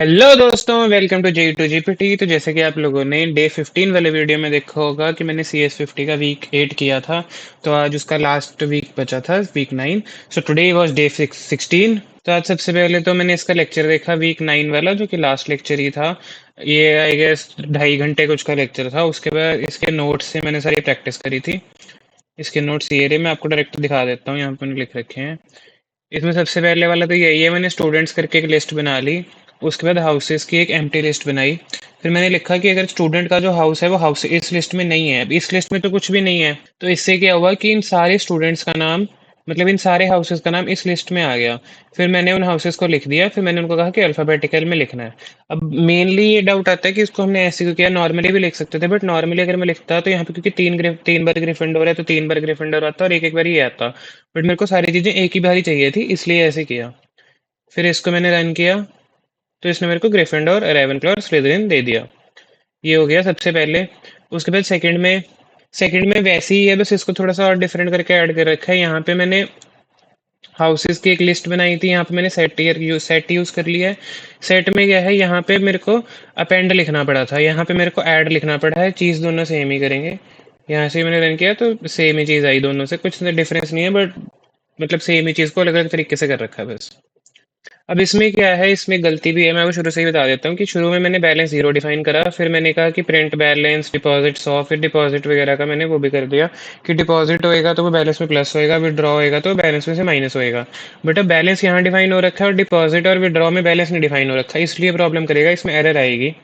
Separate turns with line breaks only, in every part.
Hello दोस्तों, welcome to G to GPT. तो जैसे कि आप लोगों ने डे 15 वाले वीडियो में देखा होगा कि मैंने सी एस 50 का वीक 8 किया था। तो आज उसका लास्ट वीक बचा था, week 9। So today was day 16। तो आज सबसे पहले तो मैंने इसका लेक्चर देखा, वीक 9 वाला, जो कि लास्ट लेक्चर ही था। ये आई गेस 2.5 घंटे कुछ का लेक्चर था। उसके बाद इसके नोट्स से मैंने सारी प्रैक्टिस करी थी। इसके नोट्स ये रहे, मैं आपको डायरेक्ट दिखा देता हूँ, यहाँ पे मैंने लिख रखे हैं। इसमें सबसे पहले वाला तो यही है, मैंने स्टूडेंट्स करके एक लिस्ट बना ली। उसके बाद हाउसेस की एक एम्प्टी लिस्ट बनाई। फिर मैंने लिखा कि अगर स्टूडेंट का जो हाउस है वो हाउस इस लिस्ट में नहीं है, अब इस लिस्ट में तो कुछ भी नहीं है, तो इससे क्या हुआ कि इन सारे स्टूडेंट्स का नाम, मतलब इन सारे हाउसेस का नाम इस लिस्ट में आ गया। फिर मैंने उन हाउसेस को लिख दिया, फिर मैंने उनको कहा कि अल्फाबेटिकल में लिखना है। अब मेनली ये डाउट आता है कि इसको हमने ऐसे क्यों किया, नॉर्मली भी लिख सकते थे, बट नॉर्मली अगर मैं लिखता तो यहाँ पे क्योंकि तीन बार ग्रिफिंडोर है तो 3 बार ग्रिफिंडोर आता और एक एक बार ये आता। बट मेरे को सारी चीजें एक ही बार ही चाहिए थी, इसलिए ऐसे किया। फिर इसको मैंने रन किया, तो इसने मेरे को ग्रिफिंडोर, रेवेनक्लॉ और स्लिदरिन दे दिया। ये हो गया सबसे पहले। उसके बाद सेकंड में वैसे ही है, बस इसको थोड़ा सा और डिफरेंट करके ऐड कर रखा है। यहाँ पे मैंने हाउसेस की एक लिस्ट बनाई थी, यहाँ पे मैंने सेट यूज कर लिया है। सेट में क्या है, यहाँ पे मेरे को अपेंड लिखना पड़ा था, यहाँ पे मेरे को ऐड लिखना पड़ा है। चीज़ दोनों सेम ही करेंगे। यहाँ से मैंने रन किया तो सेम ही चीज़ आई, दोनों से कुछ डिफरेंस नहीं है, बट मतलब सेम ही चीज़ को अलग अलग तरीके से कर रखा है बस। अब इसमें क्या है, इसमें गलती भी है, मैं वो शुरू से ही बता देता हूँ कि शुरू में मैंने बैलेंस जीरो डिफाइन करा, फिर मैंने कहा कि प्रिंट बैलेंस डिपॉजिट 100, फिर डिपॉजिट वगैरह का मैंने वो भी कर दिया कि डिपॉजिट होएगा तो वो बैलेंस में प्लस होएगा, विड्रॉ होएगा तो बैलेंस में से माइनस होएगा। बट अब बैलेंस यहाँ डिफाइन हो रखा है और डिपॉजिट और विड्रॉ में बैलेंस नहीं डिफाइन हो रखा है, इसलिए प्रॉब्लम करेगा, इसमें एरर आएगी।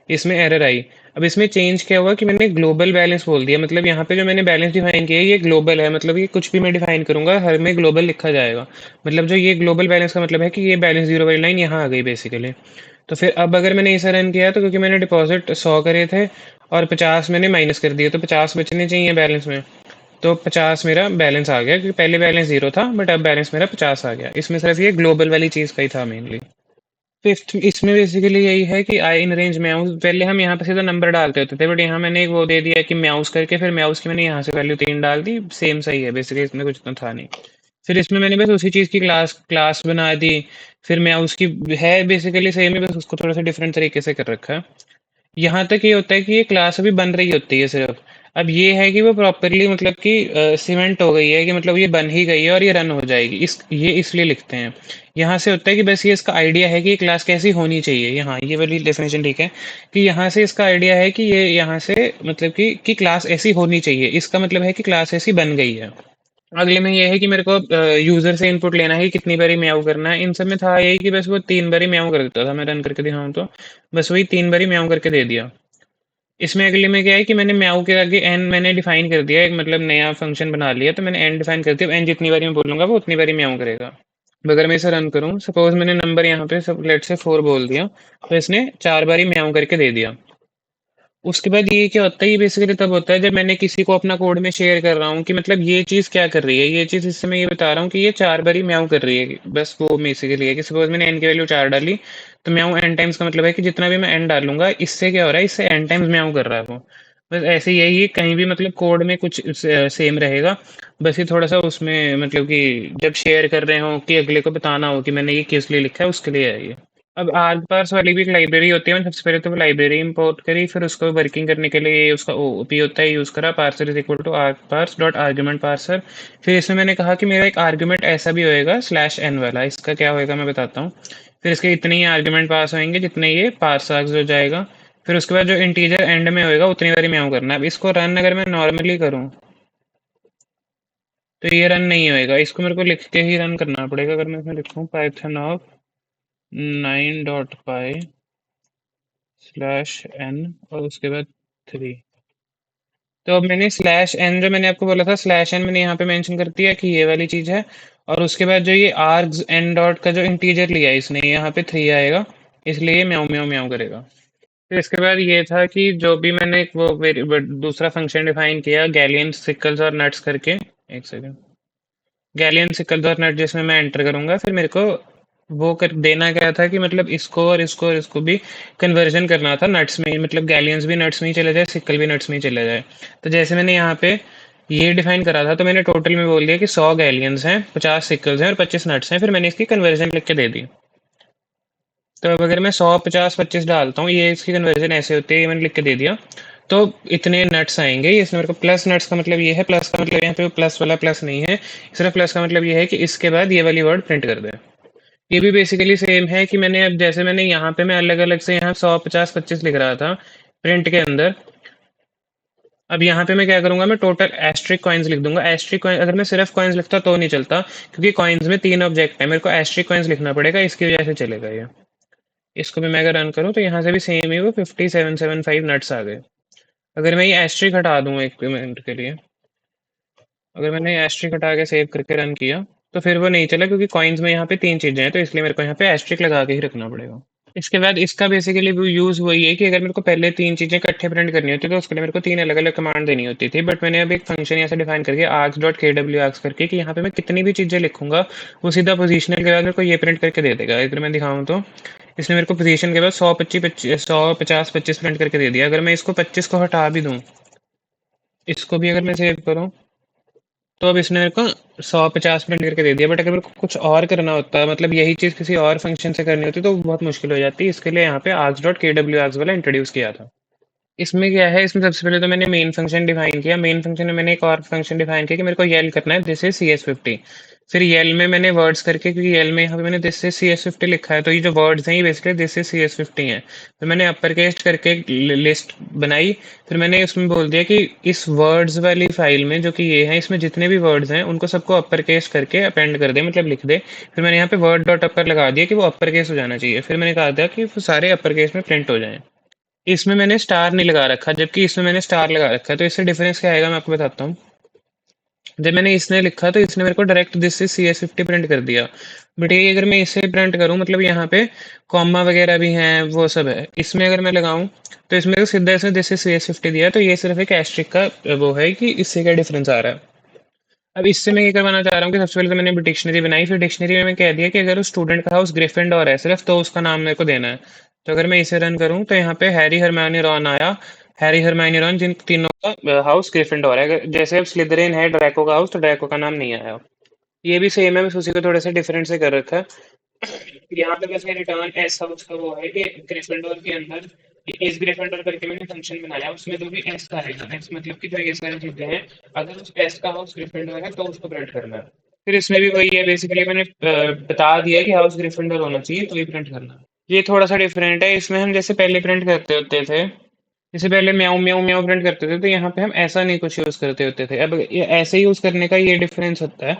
इसमें एरर आई। अब इसमें चेंज क्या हुआ कि मैंने ग्लोबल बैलेंस बोल दिया, मतलब यहाँ पे जो मैंने बैलेंस डिफाइन किया है ये ग्लोबल है, मतलब ये कुछ भी मैं डिफाइन करूंगा हर में ग्लोबल लिखा जाएगा। मतलब जो ये ग्लोबल बैलेंस का मतलब है कि ये बैलेंस जीरो वाली लाइन यहाँ आ गई बेसिकली। तो फिर अब अगर मैंने इसे रन किया तो क्योंकि मैंने डिपॉजिट 100 करे थे और 50 मैंने माइनस कर दिए, तो 50 बचने चाहिए बैलेंस में। तो 50 मेरा बैलेंस आ गया, क्योंकि पहले बैलेंस जीरो था बट अब बैलेंस मेरा 50 आ गया। इसमें सिर्फ ये ग्लोबल वाली चीज़ का ही था मेनली। फिफ्थ इसमें बेसिकली यही है कि आई इन रेंज म्याऊस, पहले हम यहाँ पे सीधा नंबर डालते होते थे, बट यहाँ मैंने एक वो दे दिया कि म्याऊस करके, फिर म्याऊस की मैंने यहाँ से वैल्यू 3 डाल दी, सेम सही है बेसिकली, इसमें कुछ इतना था नहीं। फिर इसमें मैंने बस उसी चीज़ की क्लास क्लास बना दी। फिर म्याऊस की है बेसिकली सेम है, बस उसको थोड़ा सा डिफरेंट तरीके से कर रखा है। यहाँ तक ये होता है कि ये क्लास अभी बन रही होती है सिर्फ। अब ये है कि वो प्रॉपरली मतलब कि सीमेंट हो गई है, कि मतलब ये बन ही गई है और ये रन हो जाएगी, इस ये इसलिए लिखते हैं। यहाँ से होता है कि बस ये इसका आइडिया है कि ये क्लास कैसी होनी चाहिए, यहाँ ये वाली डेफिनेशन ठीक है। कि यहाँ से इसका आइडिया है कि ये यहाँ से मतलब कि क्लास ऐसी होनी चाहिए, इसका मतलब है कि क्लास ऐसी बन गई है। अगले में ये है कि मेरे को यूजर से इनपुट लेना है कि कितनी बारी म्याऊ करना है। इन सब में था यही कि बस वो 3 बारी म्याऊ कर देता था, मैं रन करके दिखाऊं तो बस वही 3 बारी म्याऊ करके दे दिया। इसमें अगले में क्या है कि मैंने म्याऊ के आगे एन मैंने डिफाइन कर दिया, एक मतलब नया फंक्शन बना लिया, तो मैंने एन डिफाइन कर दिया, एन जितनी बारी मैं बोलूंगा वो उतनी बारी म्याऊ करेगा। अब अगर मैं इसे रन करूं, सपोज मैंने नंबर यहाँ पे सब लेट से 4 बोल दिया, तो इसने 4 बारी म्याऊ करके दे दिया। उसके बाद ये क्या होता है, ये बेसिकली तब होता है जब मैंने किसी को अपना कोड में शेयर कर रहा हूँ कि मतलब ये चीज़ क्या कर रही है, ये चीज़ इससे मैं ये बता रहा हूँ कि ये 4 बारी म्याऊ कर रही है, बस वो बेसिकली है कि सपोज मैंने एन की वैल्यू 4 डाली, तो म्याऊ एन टाइम्स का मतलब है कि जितना भी मैं एन डालूंगा इससे क्या हो रहा है, इससे एन टाइम्स म्याऊ कर रहा है वो। बस ऐसे ही यही है, कहीं भी मतलब कोड में कुछ सेम रहेगा। बस ये थोड़ा सा उसमें मतलब कि जब शेयर कर रहे हो कि अगले को बताना हो कि मैंने ये किस लिए लिखा है, उसके लिए है ये। अब आर्ग पार्स वाली भी एक लाइब्रेरी होती है, मैंने सबसे पहले तो वो लाइब्रेरी इंपोर्ट करी, फिर उसको वर्किंग करने के लिए उसका ओपी होता है यूज़ करा, parser is equal to arg parse dot argument parser. फिर इसमें मैंने कहा कि मेरा एक आर्ग्यूमेंट ऐसा भी होएगा स्लैश एन वाला, इसका क्या होएगा मैं बताता हूँ। फिर इसके इतने ही आर्ग्यूमेंट पास होंगे जितने ये पार्स आर्ग्स हो जाएगा। फिर उसके बाद जो इंटीजर एंड में होएगा उतनी बारी म्याऊ करना है। अब इसको रन अगर मैं नॉर्मली करूँ तो ये रन नहीं होएगा, इसको मेरे को लिख के ही रन करना पड़ेगा। अगर मैं इसमें लिखूँ Python of 9.py slash N और उसके बाद 3, तो अब मैंने स्लैश एन जो मैंने आपको बोला था, स्लैश एन मैंने यहाँ पे मेंशन कर दिया कि ये वाली चीज़ है। और उसके बाद जो ये आर्ग्स एन डॉट का जो इंटीजर लिया है इसने, यहाँ पे 3 आएगा, इसलिए ये म्याऊ म्याऊ म्याऊ करेगा। फिर इसके बाद ये था कि जो भी मैंने वो दूसरा फंक्शन डिफाइन किया, गैलियन सिकल्स और नट्स करके, एक सेकेंड, गैलियन सिकल्स और नट जिसमें मैं एंटर करूंगा, फिर मेरे को वो कर देना क्या था कि मतलब इसको भी कन्वर्जन करना था नट्स में ही, मतलब गैलियंस भी नट्स में ही चले जाए, सिकल भी नट्स में ही चले जाए। तो जैसे मैंने यहाँ पे ये डिफाइन करा था, तो मैंने टोटल में बोल दिया कि 100 गैलियंस हैं, 50 सिकल्स हैं और 25 नट्स हैं, फिर मैंने इसकी कन्वर्जन लिख के दे दी। तो अब अगर मैं 100 50 25 डालता हूँ, ये इसकी कन्वर्जन ऐसे होती है, ये मैंने लिख के दे दिया। तो इतने नट्स आएंगे, इसमें मेरे को प्लस नट्स का मतलब ये है, प्लस का मतलब यहाँ पे प्लस वाला प्लस नहीं है, सिर्फ प्लस का मतलब ये है कि इसके बाद ये वाली वर्ड प्रिंट कर दे। ये भी बेसिकली सेम है कि मैंने अब जैसे मैंने यहाँ पे मैं अलग अलग से यहाँ 100 50 25 लिख रहा था प्रिंट के अंदर। अब यहाँ पे मैं क्या करूंगा, मैं टोटल एस्ट्रिक कॉइन्स लिख दूंगा। एस्ट्रिक कॉइन अगर मैं सिर्फ कॉइन्स लिखता तो नहीं चलता, क्योंकि कॉइन्स में 3 ऑब्जेक्ट है, मेरे को एस्ट्रिक कॉइन्स लिखना पड़ेगा, इसकी वजह से चलेगा ये। इसको भी मैं अगर रन करूँ तो यहाँ से भी सेम ही वो 5775 नट्स आ गए। अगर मैं ये एस्ट्रिक हटा दूँ एक मिनट के लिए, अगर मैंने एस्ट्रिक हटा के सेव करके रन किया तो फिर वो नहीं चला, क्योंकि कॉइन्स में यहाँ पे 3 चीजें हैं, तो इसलिए मेरे को यहाँ पे एस्ट्रिक लगा के ही रखना पड़ेगा। इसके बाद इसका बेसिकली यूज वही है कि अगर मेरे को पहले 3 चीजें इकट्ठे प्रिंट करनी होती तो उसके लिए मेरे को 3 अलग अलग कमांड देनी होती थी, बट मैंने अब एक फंक्शन यहाँ से डिफाइन करके args.kw करके कि यहाँ पे मैं कितनी भी चीजें लिखूंगा वो सीधा पोजिशनल के बाद मेरे को ये प्रिंट करके दे देगा। अगर मैं दिखाऊँ तो इसने मेरे को पोजीशन के बाद 100 50 प्रिंट करके दे दिया। अगर मैं इसको 25 को हटा भी दूँ, इसको भी अगर मैं सेव करूँ, तो अब इसने मेरे को 150 प्रिंट करके दे दिया। बट अगर मेरे को कुछ और करना होता, मतलब यही चीज़ किसी और फंक्शन से करनी होती तो बहुत मुश्किल हो जाती। इसके लिए यहाँ पे args.kw वाला इंट्रोड्यूस किया था। इसमें क्या है, इसमें सबसे पहले तो मैंने मेन फंक्शन डिफाइन किया। मेन फंक्शन में मैंने एक और फंक्शन डिफाइन किया कि मेरे को येल करना है दिस इज CS50। फिर येल में मैंने वर्ड्स करके, क्योंकि येल में यहाँ पे मैंने दिस इज CS50 लिखा है, तो ये जो वर्ड्स हैं ये बेसिकली दिस इज CS50 हैं। तो मैंने अपर केस करके एक लिस्ट बनाई। फिर मैंने उसमें बोल दिया कि इस वर्ड्स वाली फाइल में जो कि ये है, इसमें जितने भी वर्ड्स हैं उनको सबको अपर केस करके अपेंड कर दे, मतलब लिख दे। फिर मैंने यहाँ पे वर्ड डॉट अपर लगा दिया कि वो अपर केस हो जाना चाहिए। फिर मैंने कहा था कि वो सारे अपर केस में प्रिंट हो जाएं। इसमें मैंने स्टार नहीं लगा रखा, जबकि इसमें मैंने स्टार लगा रखा है। तो इससे डिफरेंस क्या आएगा मैं आपको बताता हूँ। जब मैंने इसने लिखा तो इसने मेरे को डायरेक्ट दिस से CS50 प्रिंट कर दिया। बट ये अगर मैं इसे प्रिंट करूँ, मतलब यहाँ पे कॉमा वगैरह भी हैं, वो सब है, इसमें अगर मैं लगाऊं तो इसमें तो सीधा इसने दिस से CS50 दिया। तो ये सिर्फ एक एस्ट्रिक का वो है कि इससे क्या डिफरेंस आ रहा है। अब इससे मैं ये करवाना चाह रहा हूँ कि सबसे पहले तो मैंने डिक्शनरी बनाई। फिर डिक्शनरी में मैं कह दिया कि अगर उस स्टूडेंट का हाउस ग्रिफिंडोर है सिर्फ, तो उसका नाम मेरे को देना है। तो अगर मैं इसे रन करूँ तो यहाँ पे हैरी हरमायोनी रॉन आया। हैरी हरमायोनी रॉन जिन तीनों का हाउस ग्रिफिंडोर है। जैसे अब स्लिदरिन है ड्रैको का हाउस, तो ड्रैको का नाम नहीं आया। ये भी सेम है, बस उसी को थोड़े से डिफरेंट से कर रखा है। यहाँ पे बस रिटर्न एस हाउस का वो है कि ग्रिफिंडोर के अंदर एस ग्रिफिंडोर करके मैंने फंक्शन बनाया, उसमें जो भी एस का रहेगा, एस मतलब कि जो ये सारी चीजें हैं, अगर उस एस का हाउस ग्रिफिंडोर है तो उसको प्रिंट करना है। फिर इसमें भी वही है, बेसिकली मैंने बता दिया कि हाउस ग्रिफिंडोर होना चाहिए तो ये प्रिंट करना है। ये थोड़ा सा डिफरेंट है, इसमें हम जैसे पहले प्रिंट करते होते थे, जैसे पहले म्याऊं म्याऊं म्याऊं प्रिंट करते थे, तो यहाँ पे हम ऐसा नहीं कुछ यूज करते होते थे। अब ये ऐसे यूज करने का ये डिफरेंस होता है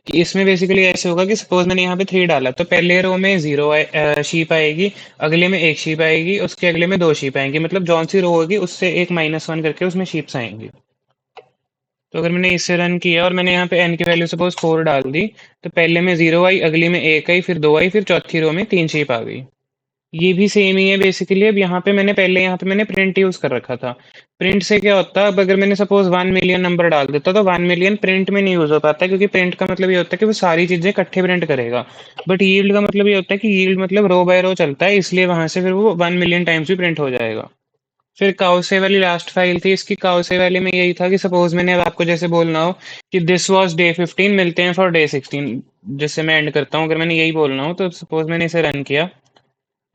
कि इसमें बेसिकली ऐसे होगा कि सपोज मैंने यहाँ पे 3 डाला, तो पहले रो में 0 शीप आएगी, अगले में 1 शीप आएगी, उसके अगले में 2 शीप आएंगी, मतलब जौन सी रो होगी उससे एक -1 करके उसमें शीप्स आएंगी। तो अगर मैंने इससे रन किया और मैंने यहाँ पे n की वैल्यू सपोज 4 डाल दी, तो पहले में 0 आई, अगली में 1 आई, फिर 2 आई, फिर चौथी रो में 3 शीप आ गई। ये भी सेम ही है बेसिकली। अब यहाँ पे मैंने पहले यहाँ पे मैंने प्रिंट यूज कर रखा था। प्रिंट से क्या होता, अब अगर मैंने सपोज 1 मिलियन नंबर डाल देता तो 1 मिलियन प्रिंट में नहीं यूज हो पाता, क्योंकि प्रिंट का मतलब ये होता है कि वो सारी चीजें इकट्ठे प्रिंट करेगा। बट यील्ड का मतलब ये होता है कि यील्ड मतलब रो बाय रो चलता है, इसलिए वहां से फिर वो 1 मिलियन टाइम्स भी प्रिंट हो जाएगा। फिर काउसे वाली लास्ट फाइल थी इसकी। काउसे वाले में यही था कि सपोज मैंने अब आपको जैसे बोलना हो कि दिस वाज डे 15, मिलते हैं फॉर डे 16, जिससे मैं एंड करता हूँ। अगर मैंने यही बोलना हो तो सपोज मैंने इसे रन किया।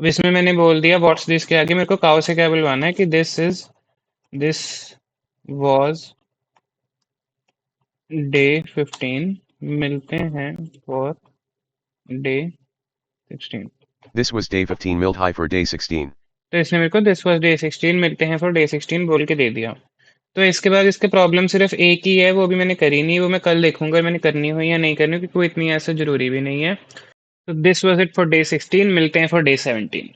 अब इसमें मैंने बोल दिया व्हाट्स दिस के आगे मेरे को काउ से क्या बुलवाना है कि दिस वाज डे 15, मिलते हैं for day 16।
This was day 15 milled high for day 16.
तो इसने मेरे को दिस वाज डे 16, मिलते हैं फॉर डे 16 बोल के दे दिया। तो इसके बाद इसके प्रॉब्लम सिर्फ एक ही है, वो भी मैंने करी नहीं, वो मैं कल देखूंगा मैंने करनी हो या नहीं करनी, क्योंकि वो इतनी ऐसा जरूरी भी नहीं है। तो this was it for day 16, मिलते हैं फॉर डे 17।